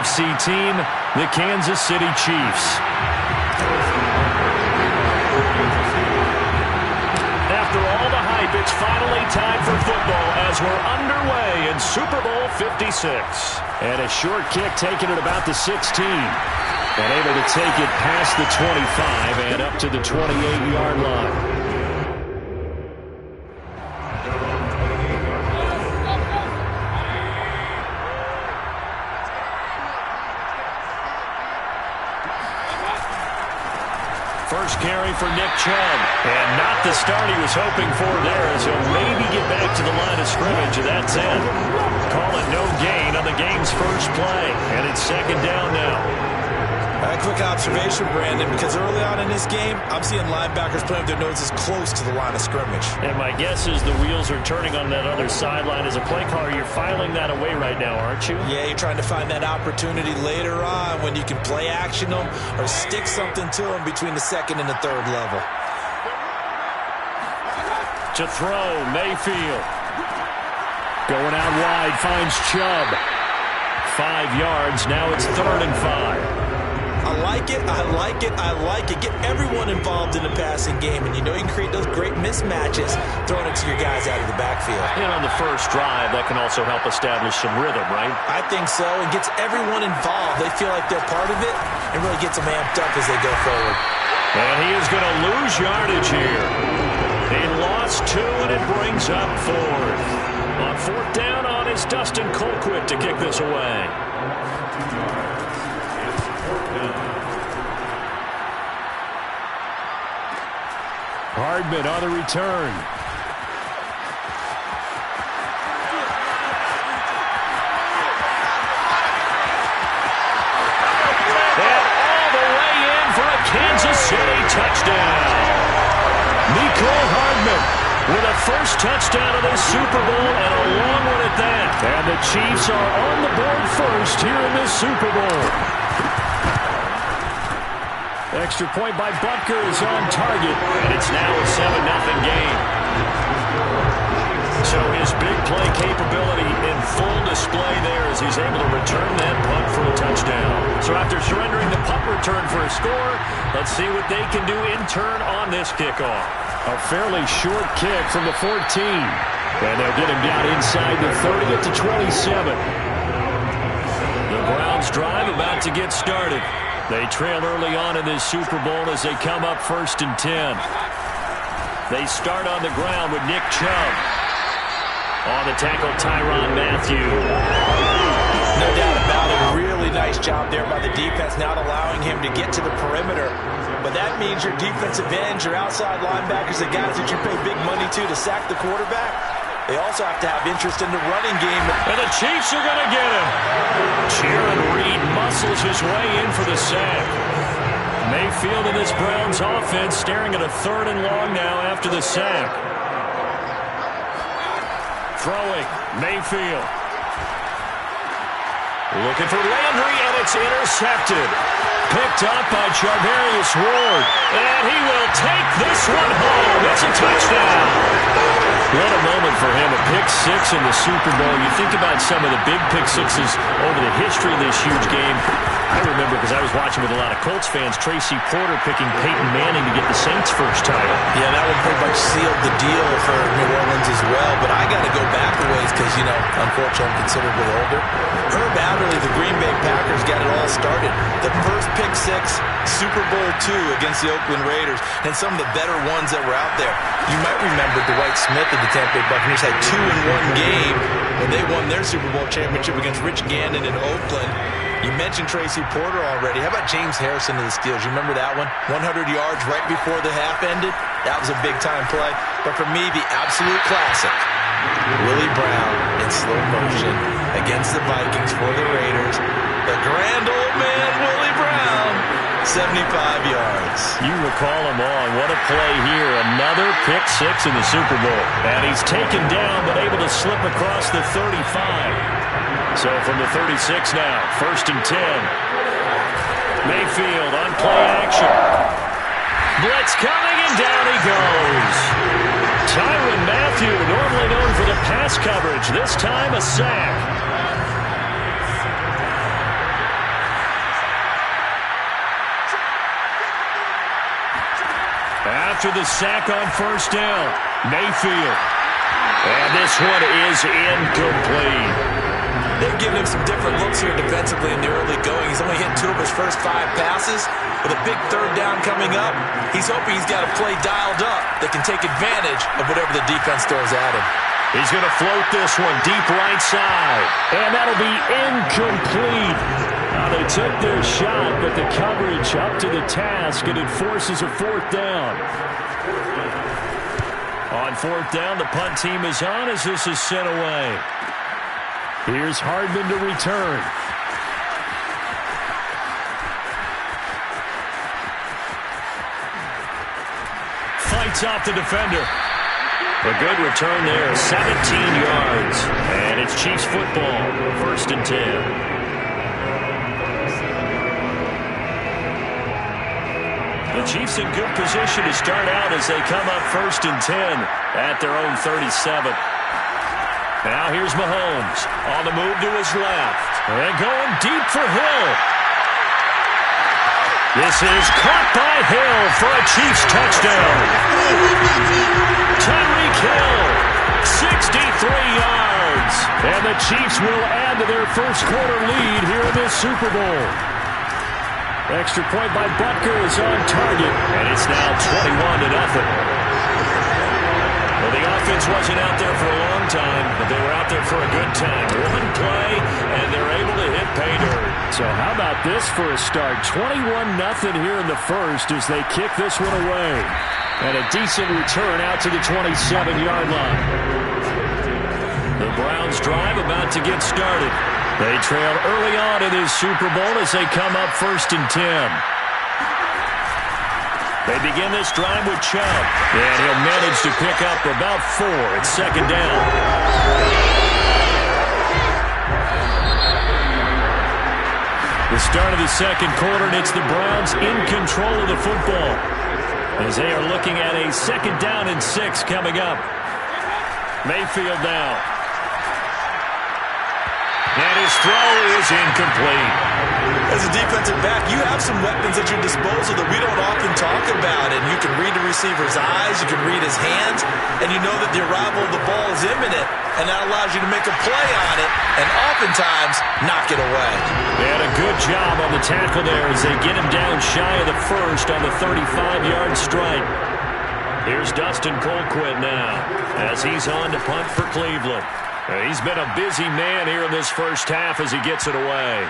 AFC team, the Kansas City Chiefs. After all the hype, it's finally time for football as we're underway in Super Bowl 56. And a short kick taken at about the 16. And able to take it past the 25 and up to the 28-yard line. First carry for Nick Chubb. And not the start he was hoping for there, as he'll maybe get back to the line of scrimmage, and that's it. Call it no gain on the game's first play. And it's second down now. A quick observation, Brandon, because early on in this game, I'm seeing linebackers playing with their noses close to the line of scrimmage. And my guess is the wheels are turning on that other sideline. As a play caller, you're filing that away right now, aren't you? Yeah, you're trying to find that opportunity later on when you can play action them or stick something to them between the second and the third level. To throw, Mayfield. Going out wide, finds Chubb. 5 yards, now it's 3rd and 5. I like it, I like it, I like it. Get everyone involved in the passing game, and you know you can create those great mismatches throwing it to your guys out of the backfield. And on the first drive, that can also help establish some rhythm, right? I think so. It gets everyone involved. They feel like they're part of it, and really gets them amped up as they go forward. And he is going to lose yardage here. He lost 2, and it brings up 4th. On 4th down on is Dustin Colquitt to kick this away. Hardman on the return. And all the way in for a Kansas City touchdown. Mecole Hardman with a first touchdown of the Super Bowl, and a long one at that. And the Chiefs are on the board first here in this Super Bowl. Extra point by Butker is on target, and it's now a 7-0 game. So his big play capability in full display there as he's able to return that punt for a touchdown. So after surrendering the punt return for a score, let's see what they can do in turn on this kickoff. A fairly short kick from the 14. And they'll get him down inside the 30 at the 27. The Browns drive about to get started. They trail early on in this Super Bowl as they come up 1st and 10. They start on the ground with Nick Chubb. On the tackle, Tyrann Mathieu. No doubt about it. A really nice job there by the defense, not allowing him to get to the perimeter. But that means your defensive ends, your outside linebackers, the guys that you pay big money to sack the quarterback, they also have to have interest in the running game. And the Chiefs are going to get him. Jaron Reed muscles his way in for the sack. Mayfield in this Browns offense staring at a 3rd and long now after the sack. Throwing, Mayfield. Looking for Landry, and it's intercepted. Picked up by Charvarius Ward. And he will take this one home. It's a touchdown. What a moment for him, a pick-6 in the Super Bowl. You think about some of the big pick-6s over the history of this huge game. I remember, because I was watching with a lot of Colts fans, Tracy Porter picking Peyton Manning to get the Saints' first title. Yeah, that one pretty much sealed the deal for New Orleans as well. But I got to go back a ways because, you know, unfortunately I'm considerably older. Herb Adderley, the Green Bay Packers, got it all started. The first pick-6, Super Bowl II against the Oakland Raiders, and some of the better ones that were out there. You might remember Dwight Smith of the Tampa Bay Buccaneers had 2 in one game when they won their Super Bowl championship against Rich Gannon in Oakland. You mentioned Tracy Porter already. How about James Harrison of the Steelers? You remember that one? 100 yards right before the half ended. That was a big-time play. But for me, the absolute classic, Willie Brown in slow motion against the Vikings for the Raiders. The grand old man, Willie Brown, 75 yards. You recall him on. What a play here. Another pick-6 in the Super Bowl. And he's taken down but able to slip across the 35. So from the 36 now, 1st and 10. Mayfield on play action. Blitz coming, and down he goes. Tyrann Mathieu, normally known for the pass coverage, this time a sack. after the sack on first down. Mayfield. And this one is incomplete. They've given him some different looks here defensively in the early going. He's only hit 2 of his first 5 passes. With a big third down coming up, he's hoping he's got a play dialed up that can take advantage of whatever the defense throws at him. He's going to float this one deep right side. And that'll be incomplete. Now they took their shot, but the coverage up to the task, and it forces a 4th down. On 4th down, the punt team is on as this is sent away. Here's Hardman to return. Fights off the defender. A good return there, 17 yards. And it's Chiefs football, 1st and 10. The Chiefs in good position to start out as they come up 1st and 10 at their own 37. Now here's Mahomes on the move to his left. And going deep for Hill. This is caught by Hill for a Chiefs touchdown. Tyreek Hill, 63 yards. And the Chiefs will add to their first quarter lead here in this Super Bowl. Extra point by Butker is on target, and it's now 21-0. Well, the offense wasn't out there for a long time, but they were out there for a good time. One play, and they're able to hit pay dirt. So how about this for a start? 21-0 here in the first as they kick this one away. And a decent return out to the 27-yard line. The Browns drive about to get started. They trail early on in this Super Bowl as they come up 1st and 10. They begin this drive with Chubb, and he'll manage to pick up about 4. It's 2nd down. The start of the second quarter, and it's the Browns in control of the football as they are looking at a 2nd down and 6 coming up. Mayfield now. And his throw is incomplete. As a defensive back, you have some weapons at your disposal that we don't often talk about. And you can read the receiver's eyes, you can read his hands, and you know that the arrival of the ball is imminent. And that allows you to make a play on it and oftentimes knock it away. They had a good job on the tackle there as they get him down shy of the first on the 35-yard strike. Here's Dustin Colquitt now as he's on to punt for Cleveland. He's been a busy man here in this first half as he gets it away.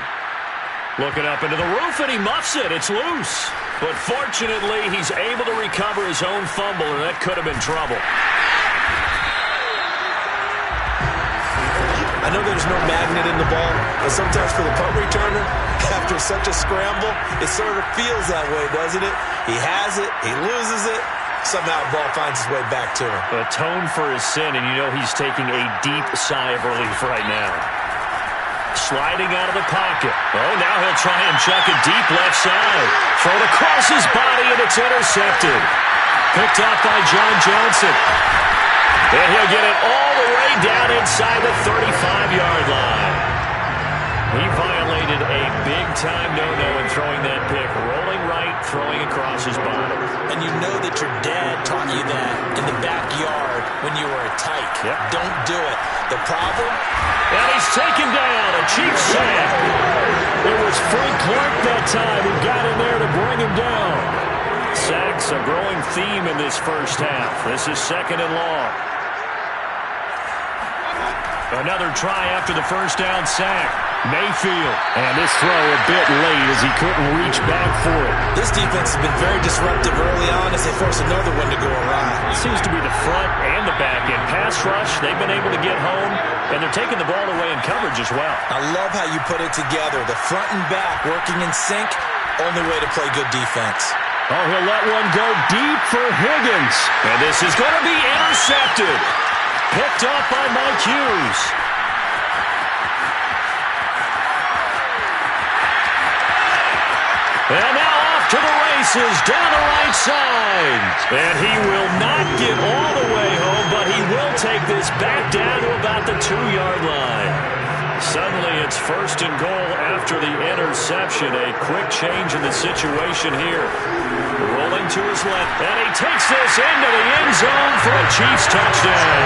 Looking up into the roof, and he muffs it. It's loose. But fortunately, he's able to recover his own fumble, and that could have been trouble. I know there's no magnet in the ball, but sometimes for the punt returner, after such a scramble, it sort of feels that way, doesn't it? He has it, he loses it. Somehow the ball finds its way back to him. Atone for his sin, and you know he's taking a deep sigh of relief right now. Sliding out of the pocket. Oh, now he'll try and chuck it deep left side. Throw it across his body, and it's intercepted. Picked up by John Johnson. And he'll get it all the way down inside the 35-yard line. He violated a big-time no-no in throwing that pick. Rolling right, throwing across his body. And you know that your dad taught you that in the backyard when you were a tyke. Yep. Don't do it. The problem? And he's taken down. A cheap sack. It was Frank Clark that time who got in there to bring him down. Sacks a growing theme in this first half. This is 2nd and long. Another try after the first down sack. Mayfield. And this throw a bit late as he couldn't reach back for it. This defense has been very disruptive early on as they force another one to go awry. Seems to be the front and the back end. Pass rush, they've been able to get home, and they're taking the ball away in coverage as well. I love how you put it together. The front and back working in sync, only way to play good defense. Oh, he'll let one go deep for Higgins. And this is going to be intercepted. Picked up by Mike Hughes. And now off to the races, down the right side. And he will not get all the way home, but he will take this back down to about the 2-yard line. suddenly it's 1st and goal after the interception. A quick change in the situation here. Rolling to his left, and he takes this into the end zone for a Chiefs touchdown.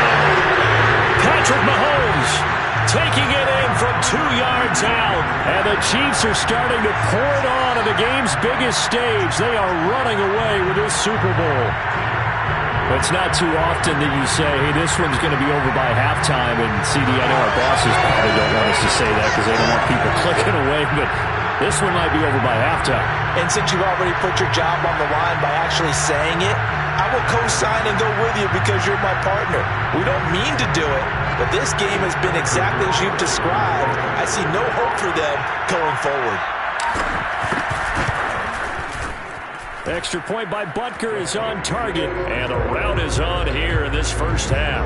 Patrick Mahomes taking it in from 2 yards out. And the Chiefs are starting to pour it on the game's biggest stage. They are running away with this Super Bowl. It's not too often that you say, hey, this one's going to be over by halftime. And CD, I know our bosses probably don't want us to say that because they don't want people clicking away. But this one might be over by halftime. And since you've already put your job on the line by actually saying it, I will co-sign and go with you because you're my partner. We don't mean to do it, but this game has been exactly as you've described. I see no hope for them going forward. Extra point by Butker is on target, and a rout is on here in this first half.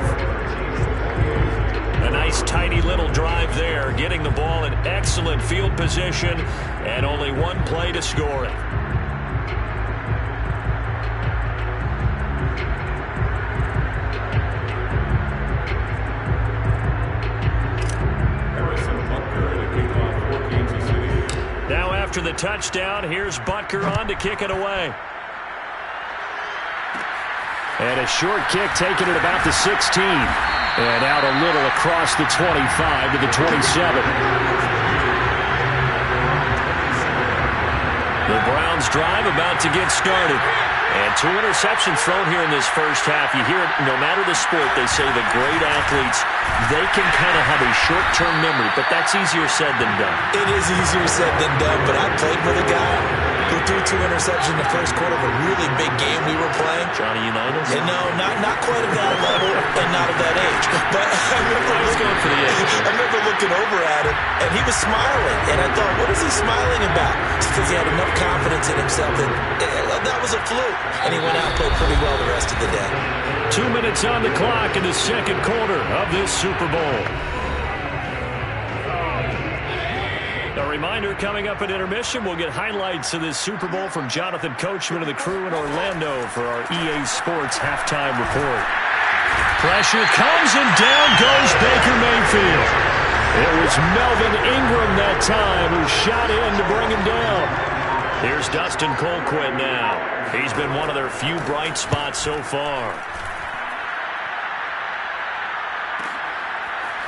A nice, tidy little drive there, getting the ball in excellent field position, and only one play to score it. Now after the touchdown, here's Butker on to kick it away. And a short kick taken at about the 16. And out a little across the 25 to the 27. The Browns drive about to get started. And 2 interceptions thrown here in this first half. You hear it, no matter the sport, they say the great athletes, they can kind of have a short-term memory, but that's easier said than done. It is easier said than done, but I played with a guy who threw 2 interceptions in the first quarter of a really big game we were playing. Johnny Unitas? And no, not quite at that level and not at that age. But I remember looking over at him, and he was smiling. And I thought, what is he smiling about? It's because he had enough confidence in himself that that was a fluke. And he went out and played pretty well the rest of the day. 2 minutes on the clock in the second quarter of this Super Bowl. A reminder, coming up at intermission, we'll get highlights of this Super Bowl from Jonathan Coachman and the crew in Orlando for our EA Sports halftime report. Pressure comes, and down goes Baker Mayfield. It was Melvin Ingram that time who shot in to bring him down. Here's Dustin Colquitt now. He's been one of their few bright spots so far.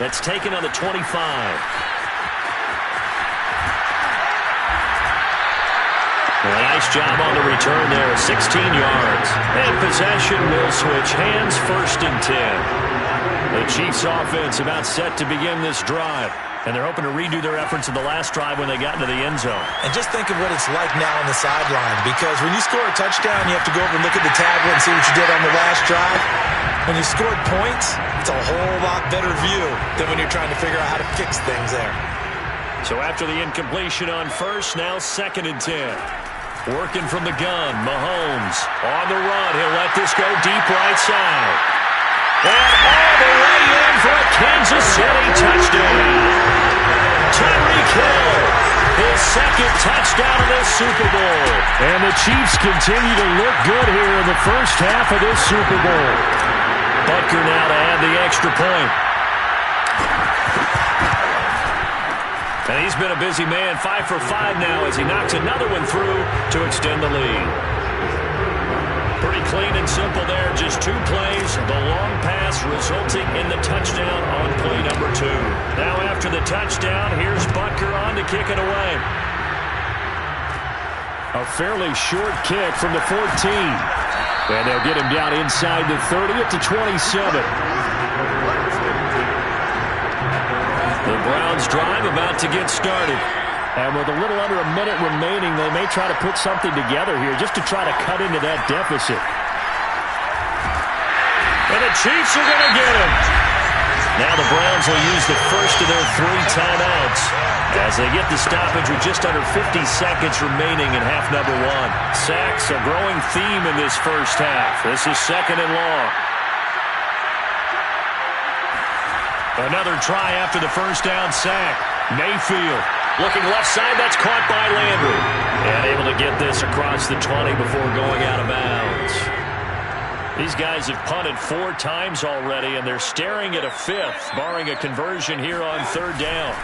That's taken on the 25. Well, a nice job on the return there, 16 yards. And possession will switch hands, 1st and 10. The Chiefs offense about set to begin this drive. And they're hoping to redo their efforts in the last drive when they got into the end zone. And just think of what it's like now on the sideline. Because when you score a touchdown, you have to go over and look at the tablet and see what you did on the last drive. When you scored points, it's a whole lot better view than when you're trying to figure out how to fix things there. So after the incompletion on first, now 2nd and 10. Working from the gun, Mahomes on the run. He'll let this go deep right side. And all the way in for a Kansas City touchdown. Tyreek Hill, his 2nd touchdown of this Super Bowl. And the Chiefs continue to look good here in the first half of this Super Bowl. Butker now to add the extra point. And he's been a busy man, 5 for 5 now as he knocks another one through to extend the lead. Pretty clean and simple there, just 2 plays. The long pass resulting in the touchdown on play number 2. Now after the touchdown, here's Butker on to kick it away. A fairly short kick from the 14. And they'll get him down inside the 30 at the 27. The Browns drive about to get started. And with a little under a minute remaining, they may try to put something together here just to try to cut into that deficit. And the Chiefs are going to get him. Now the Browns will use the first of their 3 timeouts as they get the stoppage with just under 50 seconds remaining in half number 1. Sacks, a growing theme in this first half. This is 2nd and long. Another try after the first down sack. Mayfield looking left side. That's caught by Landry. And able to get this across the 20 before going out of bounds. These guys have punted 4 times already, and they're staring at a 5th, barring a conversion here on 3rd down.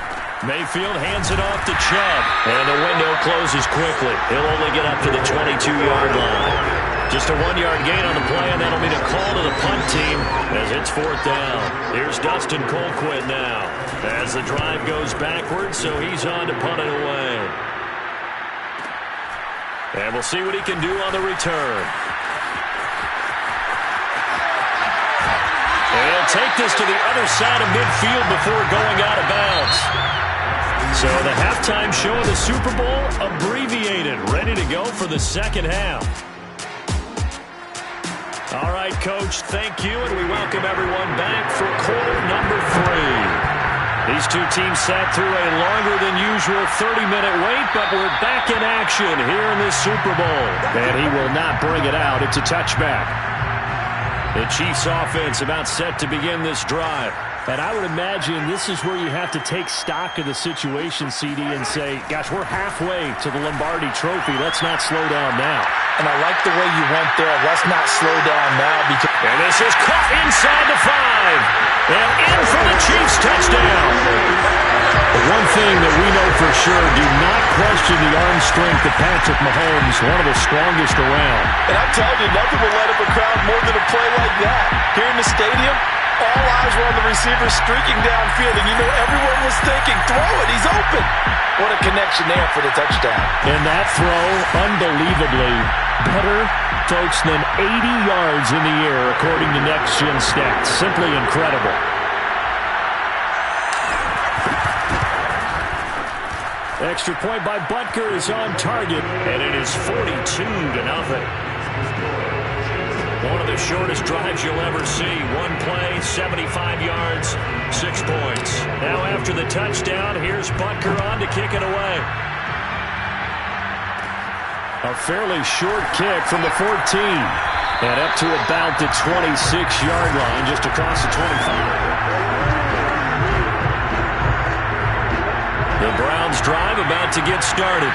Mayfield hands it off to Chubb. And the window closes quickly. He'll only get up to the 22-yard line. Just a 1-yard gain on the play, and that'll mean a call to the punt team as it's 4th down. Here's Dustin Colquitt now as the drive goes backwards, so he's on to punt it away. And we'll see what he can do on the return. And he'll take this to the other side of midfield before going out of bounds. So the halftime show of the Super Bowl abbreviated, ready to go for the second half. All right, Coach, thank you, and we welcome everyone back for quarter number 3. These two teams sat through a longer than usual 30-minute wait, but we're back in action here in this Super Bowl. And he will not bring it out. It's a touchback. The Chiefs offense about set to begin this drive. And I would imagine this is where you have to take stock of the situation, CD, and say, gosh, we're halfway to the Lombardi Trophy. Let's not slow down now. And I like the way you went there. Let's not slow down now. And this is caught inside the 5. And in for the Chiefs touchdown. One thing that we know for sure, do not question the arm strength of Patrick Mahomes, one of the strongest around. And I'm telling you, nothing will let up a crowd more than a play like that. Here in the stadium, all eyes were on the receiver streaking downfield, and you know everyone was thinking, throw it, he's open. What a connection there for the touchdown. And that throw, unbelievably better, folks, than 80 yards in the air, according to Next Gen Stats. Simply incredible. Extra point by Butker is on target, and it is 42-0. One of the shortest drives you'll ever see. One play, 75 yards, 6 points. Now after the touchdown, here's Butker on to kick it away. A fairly short kick from the 14. And up to about the 26-yard line, just across the 25. The Browns drive about to get started.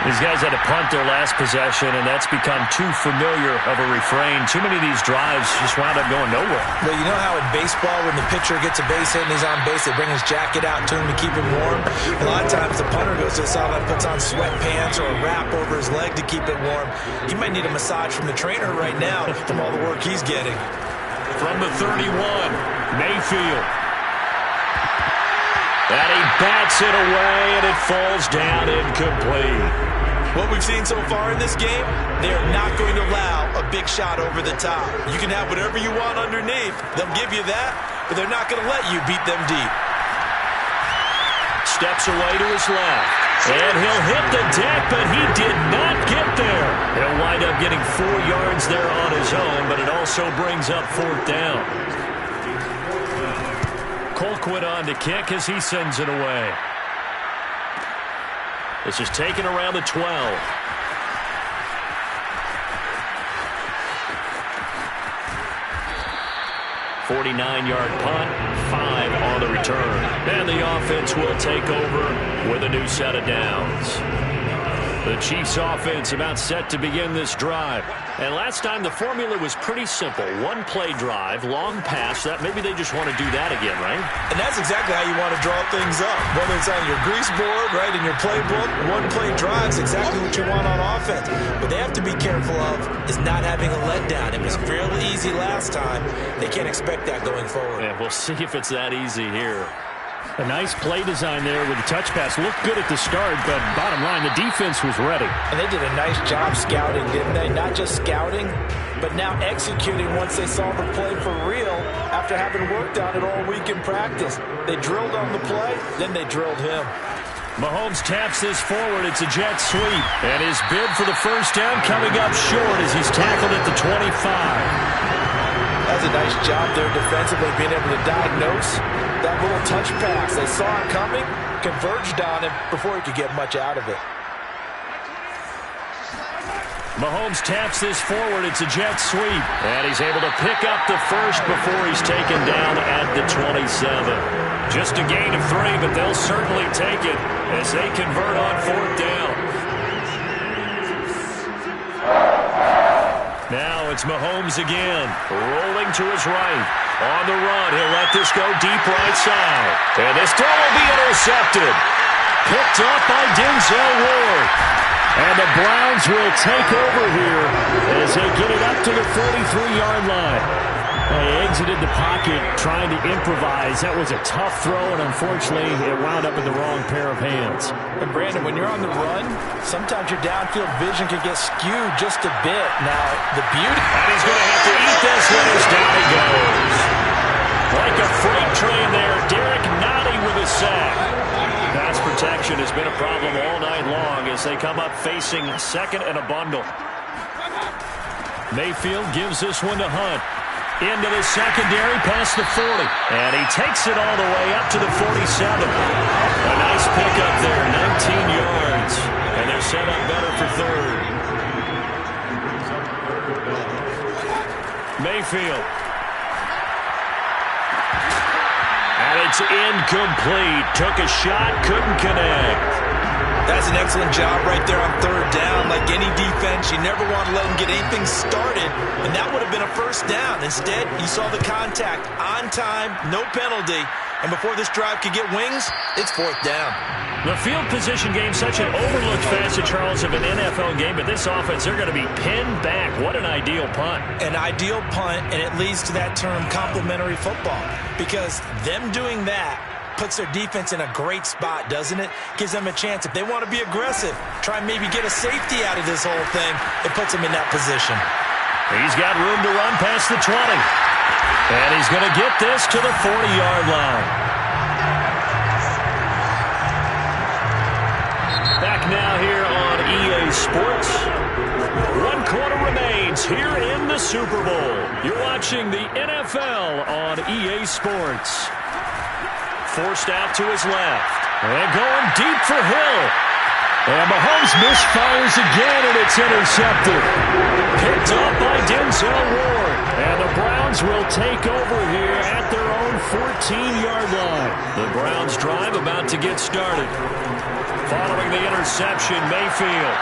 These guys had to punt their last possession, and that's become too familiar of a refrain. Too many of these drives just wound up going nowhere. Well, you know how in baseball, when the pitcher gets a base hit and he's on base, they bring his jacket out to him to keep him warm? A lot of times the punter goes to the sideline, puts on sweatpants or a wrap over his leg to keep it warm. He might need a massage from the trainer right now from all the work he's getting. From the 31, Mayfield. And he bats it away, and it falls down incomplete. What we've seen so far in this game, they are not going to allow a big shot over the top. You can have whatever you want underneath. They'll give you that, but they're not going to let you beat them deep. Steps away to his left. And he'll hit the deck, but he did not get there. He'll wind up getting 4 yards there on his own, but it also brings up 4th down. Colquitt on to kick as he sends it away. This is taken around the 12. 49-yard punt, 5 on the return. And the offense will take over with a new set of downs. The Chiefs offense about set to begin this drive. And last time the formula was pretty simple. One play drive, long pass. That maybe they just want to do that again, right? And that's exactly how you want to draw things up. Whether it's on your grease board, right, in your playbook, one play drive is exactly what you want on offense. What they have to be careful of is not having a letdown. It was fairly easy last time. They can't expect that going forward. Yeah, we'll see if it's that easy here. A nice play design there with the touch pass. Looked good at the start, but bottom line, the defense was ready. And they did a nice job scouting, didn't they? Not just scouting, but now executing once they saw the play for real after having worked on it all week in practice. They drilled on the play, then they drilled him. Mahomes taps this forward. It's a jet sweep. And his bid for the first down coming up short as he's tackled at the 25. That's a nice job there defensively, being able to diagnose that little touch pass. They saw it coming, converged on him before he could get much out of it. Mahomes taps this forward. It's a jet sweep. And he's able to pick up the first before he's taken down at the 27. Just a gain of 3, but they'll certainly take it as they convert on 4th down. Now It's Mahomes again, rolling to his right. On the run, he'll let this go deep right side. And this throw will be intercepted. Picked up by Denzel Ward. And the Browns will take over here as they get it up to the 43-yard line. They exited the pocket trying to improvise. That was a tough throw, and unfortunately, it wound up in the wrong pair of hands. And Brandon, when you're on the run, sometimes your downfield vision can get skewed just a bit. Now, the beauty... And he's going to have to eat this one as down he goes. Like a freight train there, Derek Nottie with a sack. Pass protection has been a problem all night long as they come up facing second and a bundle. Mayfield gives this one to Hunt. Into the secondary, past the 40. And he takes it all the way up to the 47. A nice pickup there, 19 yards. And they're set up better for third. Mayfield. And it's incomplete. Took a shot, couldn't connect. That's an excellent job right there on third down. Like any defense, you never want to let them get anything started, and that would have been a first down. Instead, you saw the contact on time, no penalty, and before this drive could get wings, it's fourth down. The field position game, such an overlooked facet, Charles, of an NFL game, but this offense, they're going to be pinned back. What an ideal punt. An ideal punt, and it leads to that term complementary football, because them doing that puts their defense in a great spot, doesn't it? Gives them a chance. If they want to be aggressive, try and maybe get a safety out of this whole thing, it puts them in that position. He's got room to run past the 20. And he's going to get this to the 40-yard line. Back now here on EA Sports. 1 quarter remains here in the Super Bowl. You're watching the NFL on EA Sports. Forced out to his left. And going deep for Hill. And Mahomes misfires again, and it's intercepted. Picked up by Denzel Ward. And the Browns will take over here at their own 14-yard line. The Browns drive about to get started. Following the interception, Mayfield.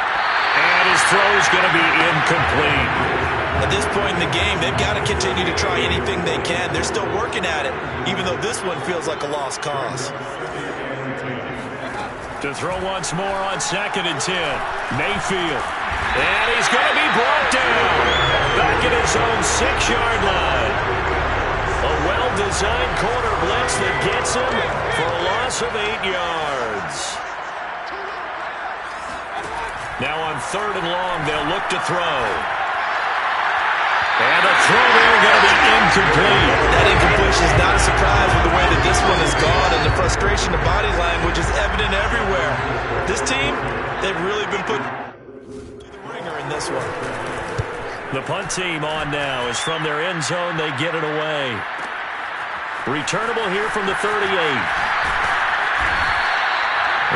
And his throw is going to be incomplete. At this point in the game, they've got to continue to try anything they can. They're still working at it, even though this one feels like a lost cause. To throw once more on 2nd and 10. Mayfield. And he's going to be brought down. Back at his own 6-yard line. A well-designed corner blitz that gets him for a loss of 8 yards. Now on 3rd and long, they'll look to throw. And a throw there going to be incomplete. That incompletion is not a surprise with the way that this one has gone, and the frustration of body language is evident everywhere. This team, they've really been put through the ringer in this one. The punt team on now is from their end zone. They get it away. Returnable here from the 38.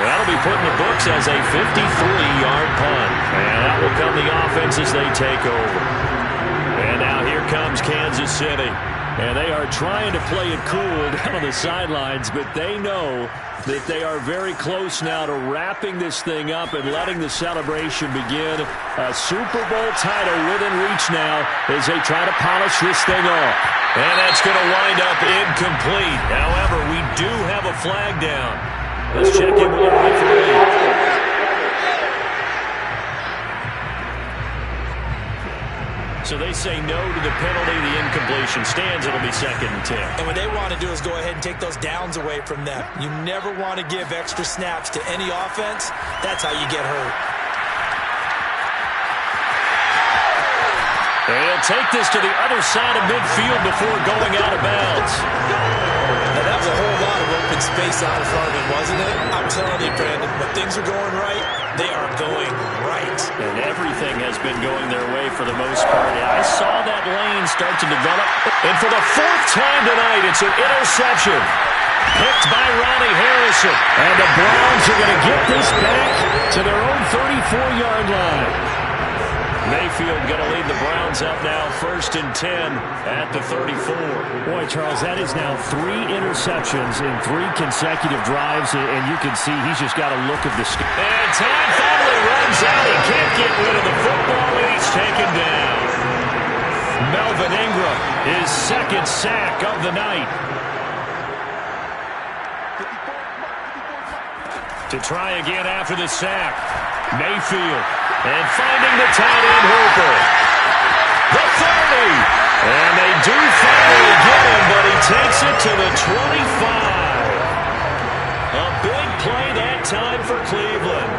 That'll be put in the books as a 53-yard punt. And that will come the offense as they take over. And now here comes Kansas City. And they are trying to play it cool down on the sidelines, but they know that they are very close now to wrapping this thing up and letting the celebration begin. A Super Bowl title within reach now as they try to polish this thing off. And that's going to wind up incomplete. However, we do have a flag down. Let's check in with the referee. So they say no to the penalty. The incompletion stands. It'll be 2nd and 10. And what they want to do is go ahead and take those downs away from them. You never want to give extra snaps to any offense. That's how you get hurt. They'll take this to the other side of midfield before going out of bounds. Now, that was a whole lot of open space out in front of him, wasn't it? I'm telling you, Brandon, when things are going right, they are going right. And everything has been going their way for the most part. I saw that lane start to develop. And for the 4th time tonight, it's an interception. Picked by Ronnie Harrison. And the Browns are going to get this back to their own 34-yard line. Mayfield going to lead the Browns up now 1st and 10 at the 34. Boy, Charles, that is now 3 interceptions in 3 consecutive drives, and you can see he's just got a look of the sky. And time finally runs out. He can't get rid of the football, and he's taken down. Melvin Ingram, his second sack of the night. To try again after the sack. Mayfield. And finding the tight end Hooper. The 30. And they do finally get him, but he takes it to the 25. A big play that time for Cleveland.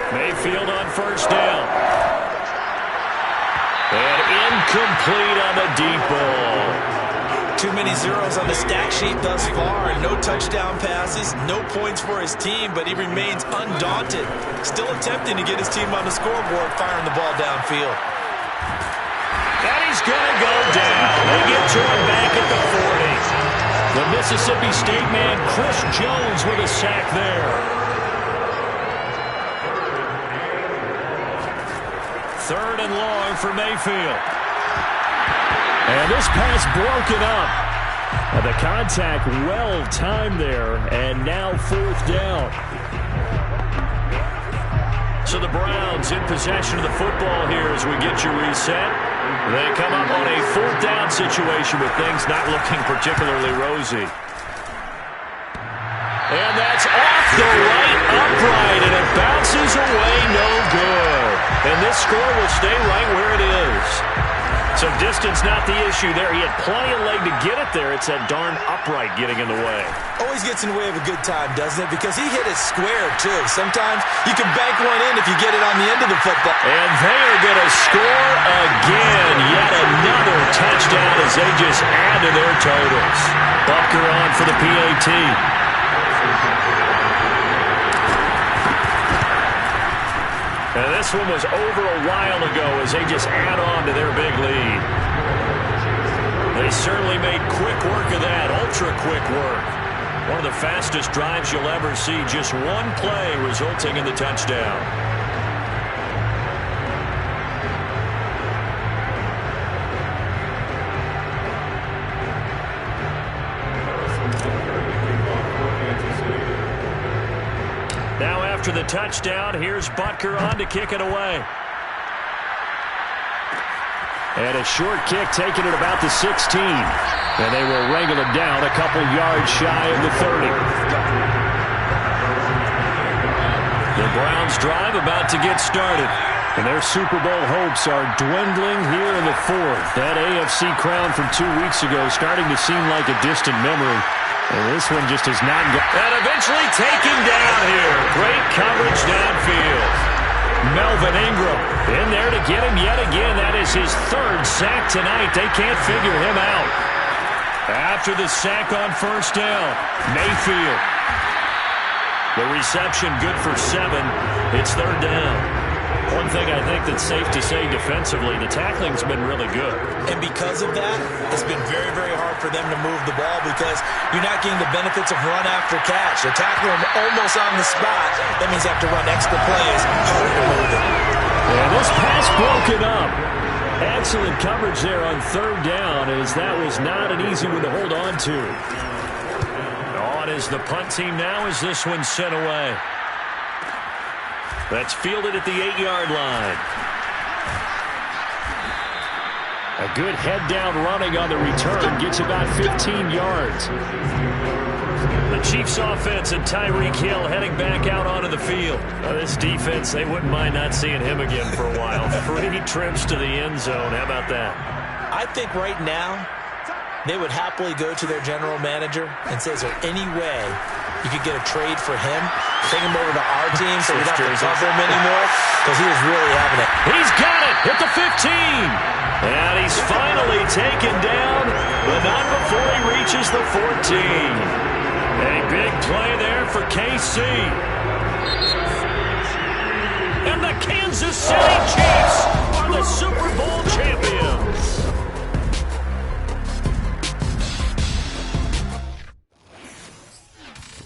Mayfield on first down. And incomplete on the deep ball. Too many zeros on the stat sheet thus far. No touchdown passes, no points for his team, but he remains undaunted. Still attempting to get his team on the scoreboard, firing the ball downfield. And he's going to go down. They get to him back at the 40. The Mississippi State man, Chris Jones, with a sack there. Third and long for Mayfield. And this pass broken up. And the contact well timed there. And now fourth down. So the Browns in possession of the football here as we get you reset. They come up on a fourth down situation with things not looking particularly rosy. And that's off the right upright, and it bounces away no good. And this score will stay right where it is. So distance not the issue there. He had plenty of leg to get it there. It's that darn upright getting in the way. Always gets in the way of a good time, doesn't it? Because he hit it square, too. Sometimes you can bank one in if you get it on the end of the football. And they are going to score again. Yet another touchdown as they just add to their totals. Butker on for the PAT. And this one was over a while ago as they just add on to their big lead. They certainly made quick work of that, ultra-quick work. One of the fastest drives you'll ever see, just one play resulting in the touchdown. Now after the touchdown, here's Butker on to kick it away. And a short kick taken at about the 16. And they will wrangle it down a couple yards shy of the 30. The Browns drive about to get started. And their Super Bowl hopes are dwindling here in the fourth. That AFC crown from 2 weeks ago starting to seem like a distant memory. And this one just is not good. And eventually taken down here. Great coverage downfield. Melvin Ingram in there to get him yet again. That is his third sack tonight. They can't figure him out. After the sack on first down, Mayfield. The reception good for 7. It's third down. One thing I think that's safe to say defensively, the tackling's been really good. And because of that, it's been very, very hard for them to move the ball because you're not getting the benefits of run after catch. They're tackling them almost on the spot. That means they have to run extra plays, harder to move it. And this pass broken up. Excellent coverage there on third down, as that was not an easy one to hold on to. On is the punt team now as this one's sent away. That's fielded at the 8-yard line. A good head down running on the return. Gets about 15 yards. The Chiefs offense and Tyreek Hill heading back out onto the field. This defense, they wouldn't mind not seeing him again for a while. 3 trips to the end zone. How about that? I think right now they would happily go to their general manager and say, is there any way you could get a trade for him, take him over to our team so we don't have to cover him anymore? Because he was really having it. He's got it at the 15. And he's finally taken down, but not before he reaches the 14. A big play there for KC. And the Kansas City Chiefs are the Super Bowl